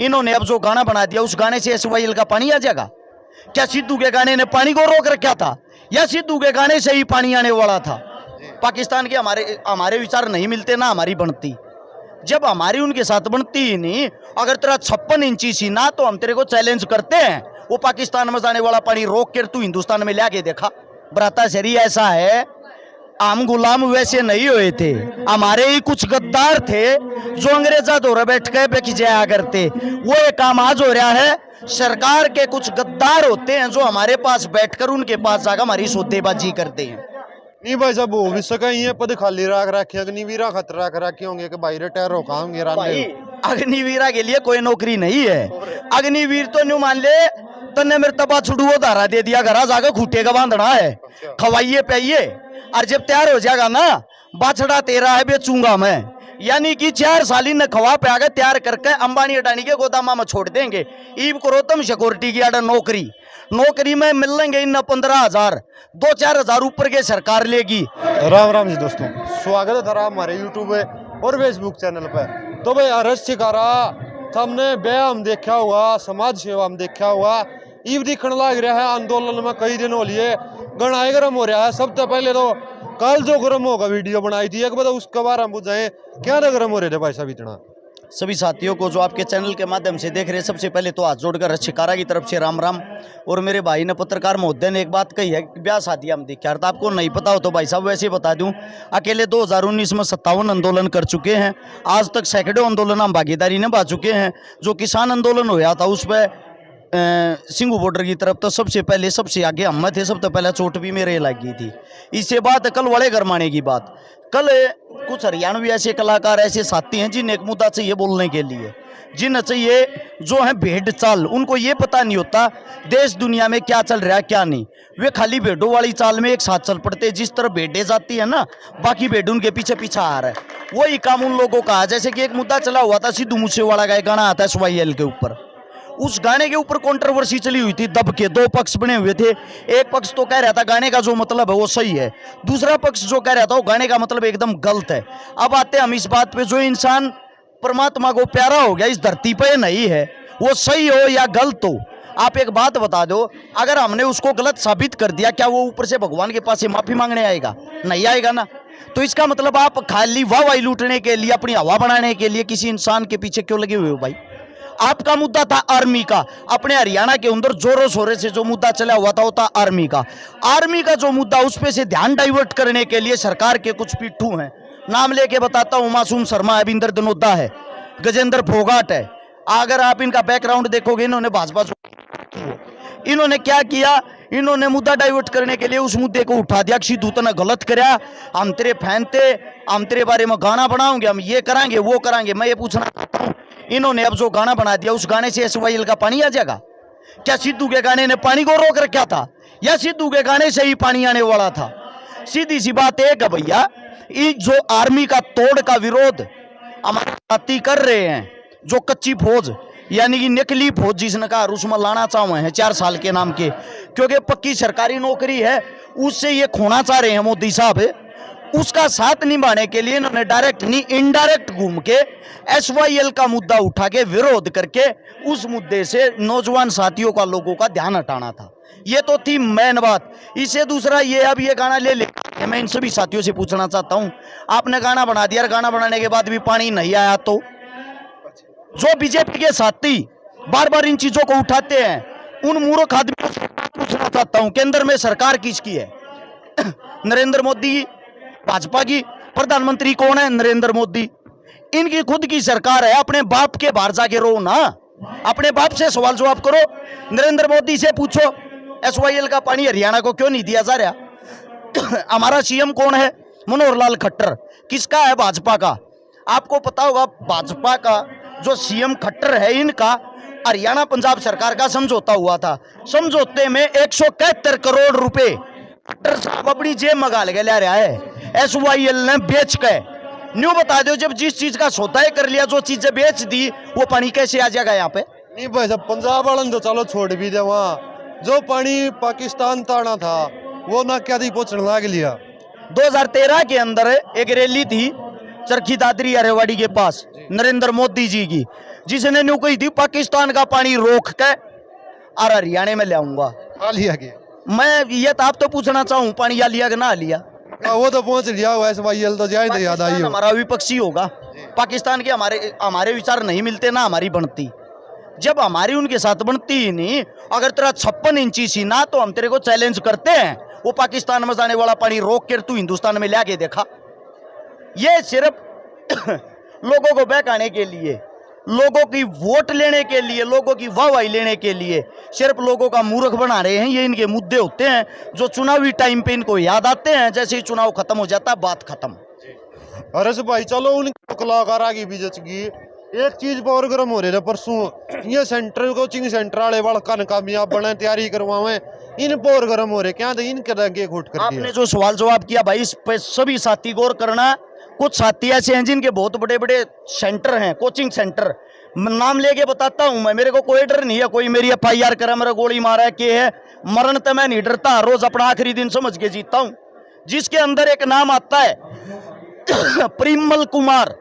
इन्होंने अब जो गाना बना दिया उस गाने से एसवाईएल का पानी आ जाएगा क्या? सिद्धू के गाने ने पानी को रोक रखा था या सिद्धू के गाने से ही पानी आने वाला था? पाकिस्तान के हमारे विचार नहीं मिलते ना हमारी बनती, जब हमारी उनके साथ बनती ही नहीं। अगर तेरा 56 इंची सीना तो हम तेरे को चैलेंज करते हैं, वो पाकिस्तान में जाने वाला पानी रोक कर तू हिंदुस्तान में लाके देखा। बराता शरी ऐसा है, हम गुलाम वैसे नहीं हुए थे, हमारे ही कुछ गद्दार थे जो अंग्रेजा दौरे बैठ के बेच जाया करते। वो एक काम आज हो रहा है, सरकार के कुछ गद्दार होते हैं जो हमारे पास बैठकर उनके पास जाकर हमारी सौदेबाजी करते हैं। नहीं भाई साहब, हो भी सका ये पद खाली रख रखे, अग्निवीरा खतरा रख रखे होंगे कि भाई रिटायर रोकाओगे। भाई अग्निवीरा के लिए कोई नौकरी नहीं है। अग्निवीर तो न्यू मान ले तन्ने मेरे तबा छुड़ुओ धारा दे दिया, घर जाकर खूटे का बांधना है, खवाइए पिए, और जब तैयार हो जाएगा ना बाछड़ा तेरा है बेचूंगा मैं। यानी कि 4 साल ने खवा पे आगे तैयार करके अंबानी अडानी के गोदामा में छोड़ देंगे। ईब करो तुम सिक्योरिटी की आडा नौकरी में मिल लेंगे इन 15,000, 2-4 हजार ऊपर के सरकार लेगी। राम राम जी दोस्तों, स्वागत है थारा हमारे यूट्यूब पे और फेसबुक चैनल पे। तो भाई अरस शिकारा हमने ब्याह हम देखा हुआ, समाज सेवा हम देखा हुआ, ईब दिखने लग रहा है आंदोलन में कई दिन हो लिए, गणाए गर्म हो रहा है। सबसे पहले तो कल जो गर्म होगा वीडियो बनाई थी एक बार उसके बारे में बुझाएं, क्या गर्म हो रहे थे भाई साहब इतना? सभी साथियों को जो आपके चैनल के माध्यम से देख रहे हैं, सबसे पहले तो हाथ जोड़कर शिकारा की तरफ से राम राम। और मेरे भाई ने पत्रकार महोदय ने एक बात कही है, ब्याह शादी हम देखा, आपको नहीं पता हो तो भाई साहब वैसे बता दूं, अकेले 2019 में 57 आंदोलन कर चुके हैं। आज तक सैकड़ों आंदोलन हम भागीदारी निभा चुके हैं। जो किसान आंदोलन हुआ था उस पर सिंगू बॉर्डर की तरफ तो सबसे पहले सबसे आगे हम थे, सबसे पहले चोट भी मेरे लगी थी। इससे बात कल बड़े गरमाने की बात, कल कुछ हरियाणवी ऐसे कलाकार ऐसे साथी हैं जिन्हें एक मुद्दा चाहिए बोलने के लिए, जिन्हें चाहिए जो है भेड़ चाल, उनको ये पता नहीं होता देश दुनिया में क्या चल रहा है क्या नहीं। वे खाली भेड़ों वाली चाल में एक साथ चल पड़ते, जिस तरह भेड़ें जाती है ना बाकी भेड़ उनके पीछे पीछे आ रहा है। वही काम उन लोगों का, जैसे कि एक मुद्दा चला हुआ था सिद्धू मूसेवाला का एक गाना आता है एसवाईएल के ऊपर, उस गाने के ऊपर कंट्रोवर्सी चली हुई थी दब के। 2 पक्ष बने हुए थे, एक पक्ष तो कह रहा था गाने का जो मतलब है वो सही है, दूसरा पक्ष जो कह रहा था वो गाने का मतलब एकदम गलत है। अब आते हम इस बात पे, जो इंसान परमात्मा को प्यारा हो गया इस धरती पे नहीं है, वो सही हो या गलत हो, आप एक बात बता दो, अगर हमने उसको गलत साबित कर दिया क्या वो ऊपर से भगवान के पास से माफी मांगने आएगा? नहीं आएगा ना। तो इसका मतलब आप खाली वाहवाही लूटने के लिए, अपनी हवा बनाने के लिए किसी इंसान के पीछे क्यों लगे हुए हो भाई? आपका मुद्दा था आर्मी का, अपने हरियाणा के अंदर जोरों शोरों से जो मुद्दा चला हुआ था वो था आर्मी का। आर्मी का जो मुद्दा, उस पे से ध्यान डाइवर्ट करने के लिए सरकार के कुछ पिट्ठू हैं, नाम लेके बताता हूं, मासूम शर्मा है, अविंदर धनोदा है, गजेंद्र फोगाट है। अगर आप इनका बैकग्राउंड देखोगे, इन्होंने भाजपा, इन्होंने क्या किया, इन्होंने मुद्दा डाइवर्ट करने के लिए उस मुद्दे को उठा दिया। सिद्धू ने गलत कराया, हम तेरे फैन थे, हम तेरे बारे में गाना बनाओगे, हम ये कराएंगे वो कराएंगे। मैं ये पूछना चाहता हूँ, इन्होंने अब जो गाना बना दिया उस गाने से एसवाईएल का पानी आ जाएगा क्या? सिद्धू के गाने ने पानी को रोक रखा था या सिद्धू के गाने से ही पानी आने वाला था? सीधी सी बात एक है भैया, जो आर्मी का तोड़ का विरोध हमारे साथी कर रहे हैं, जो कच्ची फौज यानी कि नकली फौज जिसने कहा उसमें लाना चाहे हैं 4 साल के नाम के, क्योंकि पक्की सरकारी नौकरी है, उससे ये खोना चाह रहे हैं मोदी साहब। उसका साथ निभाने के लिए इन्होंने डायरेक्ट नहीं इनडायरेक्ट घूम के एसवाईएल का मुद्दा उठा के विरोध करके उस मुद्दे से नौजवान साथियों का, लोगों का ध्यान हटाना था। ये तो थी मेन बात। इससे दूसरा ये, अब ये गाना ले मैं इन सभी साथियों से पूछना चाहता हूं, आपने गाना बना दिया, गाना बनाने के बाद भी पानी नहीं आया तो जो बीजेपी के साथी बार बार इन चीजों को उठाते हैं, उन मूर्ख आदमियों से पूछना चाहता हूं, केंद्र में सरकार किसकी है? नरेंद्र मोदी, भाजपा की। प्रधानमंत्री कौन है? नरेंद्र मोदी। इनकी खुद की सरकार है, अपने बाप के बाहर जाके रो ना, अपने बाप से सवाल जवाब करो। नरेंद्र मोदी से पूछो एसवाईएल का पानी हरियाणा को क्यों नहीं दिया जा रहा? हमारा सीएम कौन है? मनोहर लाल खट्टर। किसका है? भाजपा का। आपको पता होगा भाजपा का जो सीएम खट्टर है, इनका हरियाणा पंजाब सरकार का समझौता हुआ था। समझौते में 171 करोड़ रुपए खट्टर साहब अपनी जेब में गाल के ले रहा है, एसवाईएल ने बेच के। न्यू बता दो, जब जिस चीज का सौदा कर लिया, जो चीजें बेच दी, वो पानी कैसे आ जाएगा यहाँ पे? नहीं भाई साहब, पंजाब वाले तो चलो छोड़ भी दे, वहाँ जो पानी पाकिस्तान ताना था वो ना क्या पहुंचने लग लिया। 2013 के अंदर एक रैली थी चरखी दादरी अरेवाड़ी के पास, नरेंद्र मोदी जी की। जिसने न्यू कही थी पाकिस्तान का पानी रोक के और हरियाणा में ले आऊंगा। खा लिया गया। मैं ये तो आप तो पूछना चाहूँ पानी या लिया कि ना लिया। वो तो पहुंच लिया हुआ है, SYL तो जाए याद आई पाकिस्तान हो। हमारा विपक्षी होगा, पाकिस्तान के हमारे विचार नहीं मिलते ना हमारी बनती। जब हमारी उनके साथ बनती ही नहीं, अगर तेरा 56 इंची सीना तो हम तेरे को चैलेंज करते हैं, वो पाकिस्तान में जाने वाला पानी रोक कर तू हिंदुस्तान में ला के देखा। ये सिर्फ लोगों को बहकाने के लिए, लोगों की वोट लेने के लिए, लोगों की वाहवाही लेने के लिए सिर्फ लोगों का मूर्ख बना रहे हैं। ये इनके मुद्दे होते हैं जो चुनावी टाइम पे इनको याद आते हैं, जैसे ही चुनाव खत्म हो जाता है बात खत्म। अरे से भाई चलो उनके कलाकार आगे भी जच गई। एक चीज पर गर्म हो रहे थे परसों, ये सेंटर कोचिंग सेंटर वाले बड़का कामयाब बने तैयारी करवावे, इन पर गर्म हो रहे क्या, तो इनके लगे घुट कर आपने जो सवाल जवाब किया भाई, इस पे सभी साथी गौर करना। कुछ साथी ऐसे हैं जिनके बहुत बड़े बड़े सेंटर हैं, कोचिंग सेंटर, नाम लेके बताता हूं मैं, मेरे को कोई डर नहीं है, कोई मेरी FIR करा, मेरा गोली मारा है के है, मरण तो मैं नहीं डरता, रोज अपना आखिरी दिन समझ के जीता हूं। जिसके अंदर एक नाम आता है Parimal Kumar,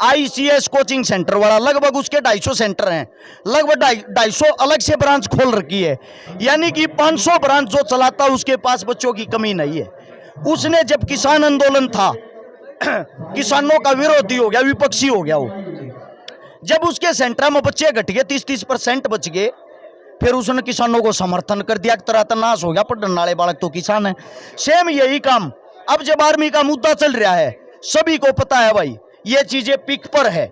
ICS coaching centre वाला, लगभग उसके 250 सेंटर हैं, लगभग 250 अलग से ब्रांच खोल रखी है, यानी कि 500 ब्रांच जो चलाता उसके पास बच्चों की कमी नहीं है। उसने जब किसान आंदोलन था किसानों का विरोधी हो गया, विपक्षी हो गया वो, जब उसके सेंटर में बच्चे घट गए, 30-30% बच गए, फिर उसने किसानों को समर्थन कर दिया, तरह तनाश हो गया, पढ़ने वाले बालक तो किसान है। सेम यही काम अब जब आर्मी का मुद्दा चल रहा है, सभी को पता है भाई ये चीजें पिक पर है,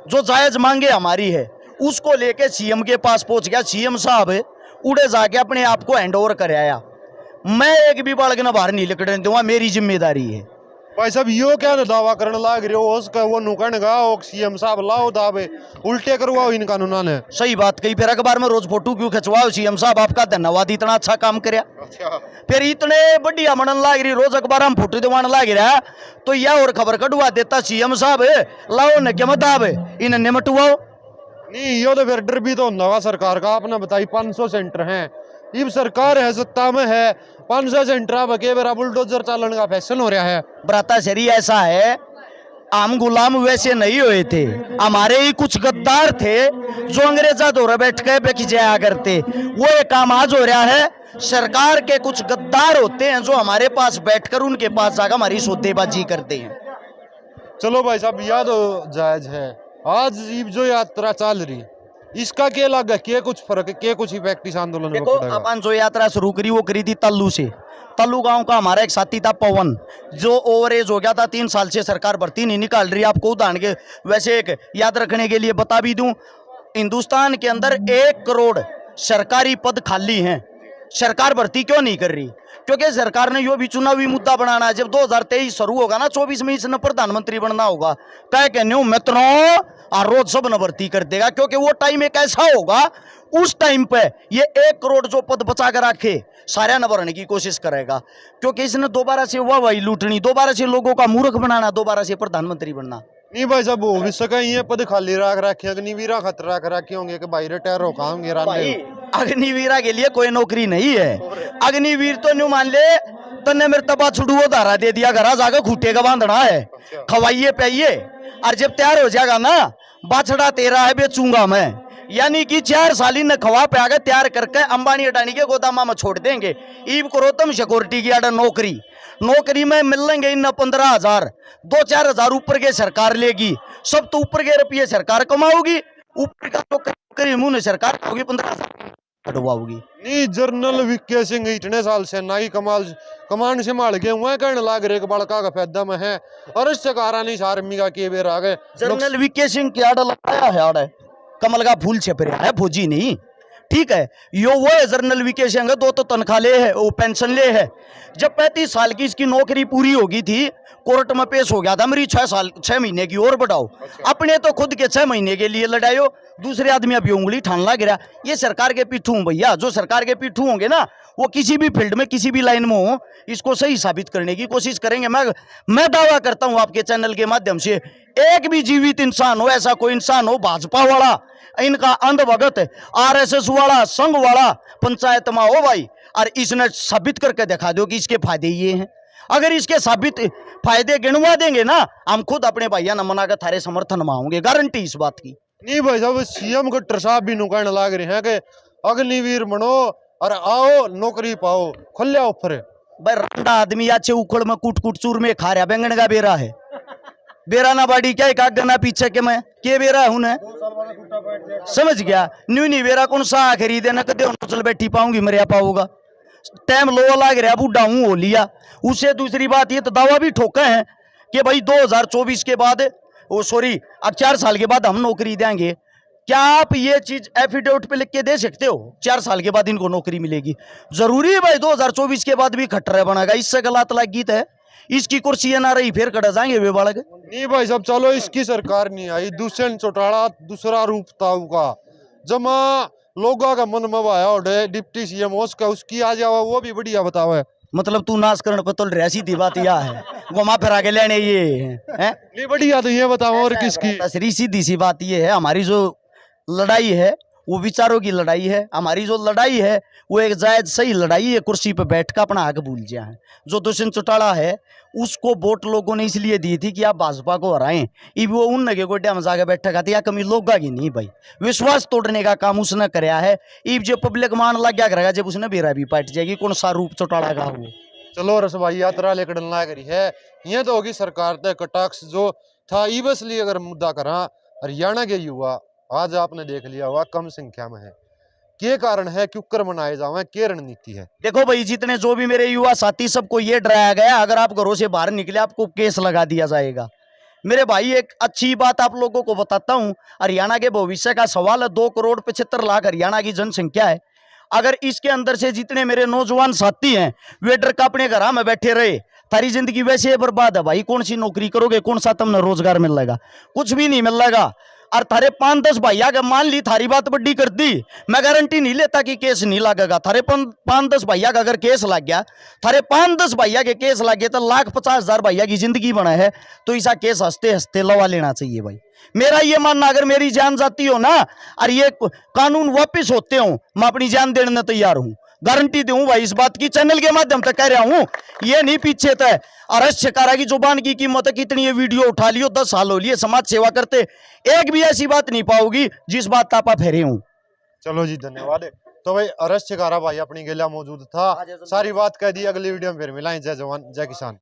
जो जायज मांगे हमारी है, उसको लेके CM के पास पहुंच गया। CM साहब उड़े जाके अपने आप को हैंड ओवर कर आया। मैं एक भी बालक ना बाहर नहीं निकलने दूंगा, मेरी जिम्मेदारी है। भाई साहब यो क्या दावा करने लाग रहे हो, उसका वो नुकन गा CM साहब लाओ दावे उल्टे करवाओ इन कानूनों ने। सही बात कही, फिर अखबार में रोज फोटो क्यों खिंचवाओ? CM साहब आपका धन्यवाद, इतना अच्छा काम करया। फिर इतने बढ़िया मनन लाग रही, रोज अखबार में फोटो दिवान लाग रहा, तो यह और खबर कटवा देता CM साहब लाओ न क्या मताब इन निमटवाओ। नहीं यो तो फिर डर भी तो नवा सरकार का, आपने बताई 500 सेंटर हैं, इब सरकार है सत्ता में है, 500 सेंटर बके बेरा बुलडोजर चालन का फैशन हो रहा है। ब्राता शरी ऐसा है, हम गुलाम वैसे नहीं हुए थे, हमारे ही कुछ गद्दार थे जो अंग्रेजा दौरे बैठ के बेच जाया करते, वो एक काम आज हो रहा है। सरकार के कुछ गद्दार होते हैं जो हमारे पास बैठकर उनके पास जाकर हमारी सौदेबाजी करते हैं। चलो भाई साहब याद जायज है, आज जो यात्रा चल रही इसका क्या लगा, क्या कुछ फर्क, क्या कुछ इफेक्ट इस आंदोलन में देखो, पड़ेगा? अपन जो यात्रा शुरू करी वो करी थी तल्लू से। तल्लू गांव का हमारा एक साथी था पवन, जो ओवर एज हो गया था, 3 साल से सरकार भर्ती नहीं निकाल रही। आपको उदाहरण के वैसे एक याद रखने के लिए बता भी दूं, हिंदुस्तान के अंदर 1 करोड़ सरकारी पद खाली हैं, सरकार भर्ती क्यों नहीं कर रही? क्योंकि सरकार ने यो भी चुनावी मुद्दा बनाना है। जब 2023 शुरू होगा ना, 24 में इसने प्रधानमंत्री बनना होगा, तय कहने मित्रों और रोज सब न भर्ती कर देगा, क्योंकि वो टाइम एक ऐसा होगा, उस टाइम पे ये 1 करोड़ जो पद बचा कर रखे सारे न भरने की कोशिश करेगा, क्योंकि इसने दोबारा से वाहवाही लूटनी, दोबारा से लोगों का मूर्ख बनाना, दोबारा से प्रधानमंत्री बनना। नहीं भाई साहब हो भी सका, ये पद खाली रख रखे, अग्निवीरा खतरा रख रखे होंगे कि भाई रिटायर होंगे। भाई अग्निवीरा के लिए कोई नौकरी नहीं है। अग्निवीर तो न्यू मान ले तन्ने मेरे तबा छुड़ुओ धारा दे दिया, घर जाकर खूटे का बांधना है, खवाइए पाइए, और जब तैयार हो जाएगा ना, बाछड़ा तेरा है बेचूंगा मैं, यानी कि 4 साल न खवा पे आगे तैयार करके अंबानी अडानी के गोदामा में छोड़ देंगे। ईब करो तुम सिक्योरिटी की आडा नौकरी में मिलेंगे इन 15,000, 2-4 हजार ऊपर के सरकार लेगी, सब तो ऊपर के रुपये सरकार कमाओगी, ऊपर का नौकरी मुंह सरकार होगी, 15,000 कटवाओगी। नहीं जनरल वीके सिंह इतने साल से ना ही कमान संभाल के हुए कहने लाग रहे बड़का का फायदा में है, और इससे कारण इस आर्मी का के बेर आ गए। जनरल वीके सिंह की आड़ा लगाया है, आड़ा कमल का फूल छप रहा है, फौजी नहीं, ठीक है। यो वो है जनरल वीके सिंह, 2 तो तनख्वाह ले है, वो पेंशन ले है। जब 35 साल की इसकी नौकरी पूरी हो गई थी, कोर्ट में पेश हो गया था, मेरी 6 महीने की और बढ़ाओ। अपने तो खुद के 6 महीने के लिए लड़ायो, दूसरे आदमी अभी उंगली ठानला गिरा। ये सरकार के पीठू भैया, जो सरकार के पीठू होंगे ना, वो किसी भी फील्ड में किसी भी लाइन में हो, इसको सही साबित करने की कोशिश करेंगे। मैं दावा करता हूं आपके चैनल के माध्यम से, एक भी जीवित इंसान हो, ऐसा कोई इंसान हो भाजपा वाला, इनका अंधभगत, RSS वाला, संघ वाला पंचायत में हो भाई, और इसने साबित करके दिखा दो कि इसके फायदे ये हैं। अगर इसके साबित फायदे गिनवा देंगे ना, हम खुद अपने भैया नमना का थारे समर्थन में होंगे, गारंटी इस बात की। नहीं भाई साहब, सीएम गट्टर साहब भी नु कहने लग रहे हैं कि अग्निवीर बनो और आओ नौकरी पाओ, खुल्या ऑफर है। भाई रंडा आदमी आचे उखड़ में कुट कुट चूर में खा रहा, बैंगन का बेरा है, बेरा ना बाड़ी क्या एक गना पीछे के मैं के बेरा हूं ने समझ गया। न्यू नहीं बेरा कौन सा खरीदे ना कदे चल बैठी पाऊंगी मरिया पाऊंगा, टाइम लो लाग रहा, बूढ़ा हूं हो लिया। उससे दूसरी बात ये तो दावा भी ठोका है कि भाई 2024 के बाद वो सॉरी अब 4 साल के बाद हम नौकरी देंगे। क्या आप ये चीज एफिडेविट पे लिख के दे सकते हो 4 साल के बाद इनको नौकरी मिलेगी? जरूरी है भाई 2024 के बाद भी खट्टर बनेगा? इससे गलत लाग गीत है, इसकी कुर्सी ना रही फिर कट जाएंगे वे बालक। नहीं भाई साहब, चलो इसकी सरकार नहीं आई, दुष्यंत चौटाला दूसरा रूप था उनका, जमा लोगों का मन में आया और डिप्टी सीएम उसका उसकी आ जावा, वो भी बढ़िया बतावा। मतलब तू नाश करने पर तो रैसी थी बात यह है, घुमा फिरा के लेने ये है नहीं बढ़िया, तो ये बताओ और किसकी? सीधी सीधी सी बात ये है, हमारी जो लड़ाई है वो विचारों की लड़ाई है। हमारी जो लड़ाई है वो एक जायज सही लड़ाई है, कुर्सी पे बैठ कर अपना हक भूल जाए है। जो दुष्यंत चौटाला है उसको वोट लोगों ने इसलिए दी थी कि आप भाजपा को हराएं, इब वो उन के गोड्या में जाके बैठा खाती, या कमी लोगा की नहीं भाई, विश्वास तोड़ने का काम उसने कराया है। इब जो पब्लिक मान लग गया करेगा जब उसने बेरा भी पाट जाएगी, कौन सा रूप चौटाला का वो। चलो रसभाई यात्रा लेकर लग रही है, ये तो होगी सरकार तय कटाक्ष जो था। इसलिए अगर मुद्दा करा, हरियाणा के युवा आज आपने देख लिया हुआ कम संख्या में है, के कारण है, क्यों कर मनाए जावे, के रणनीति है? देखो भाई, जितने जो भी मेरे युवा साथी सबको ये डराया गया अगर आप घरों से बाहर निकले आपको केस लगा दिया जाएगा। मेरे भाई एक अच्छी बात आप लोगों को बताता हूं, हरियाणा के भविष्य का सवाल है। 2,75,00,000 हरियाणा की जनसंख्या है। अगर इसके अंदर से जितने मेरे नौजवान साथी हैं वे डर का अपने घर में बैठे रहे, थारी जिंदगी वैसे बर्बाद है भाई। कौन सी नौकरी करोगे, कौन सा तुमने रोजगार मिलेगा? कुछ भी नहीं मिलेगा। और थारे 5-10 भैया के मान ली थारी बात बड्डी कर दी, मैं गारंटी नहीं लेता कि केस नहीं लगेगा। थारे 5-10 भैया का अगर केस लग गया, थारे 5-10 भैया के केस लग गए तो 1,50,000 भैया की जिंदगी बना है, तो ऐसा केस हंसते हंसते लवा लेना चाहिए भाई। मेरा ये मानना, अगर मेरी जान जाती हो ना और ये कानून वापिस होते हो, मैं अपनी जान देने तैयार हूं, गारंटी दूं भाई इस बात की। चैनल के माध्यम से कह रहा हूं, ये नहीं पीछे तय। अरश शिकारा की जुबान की कीमत है कितनी, ये वीडियो उठा लियो, 10 साल हो लिए समाज सेवा करते, एक भी ऐसी बात नहीं पाओगी जिस बात आप फेरे हूं। चलो जी, धन्यवाद। तो भाई अरश शिकारा भाई अपनी गेला मौजूद था, सारी बात कह दी। अगली वीडियो में फिर मिलाएं। जय जवान जय किसान।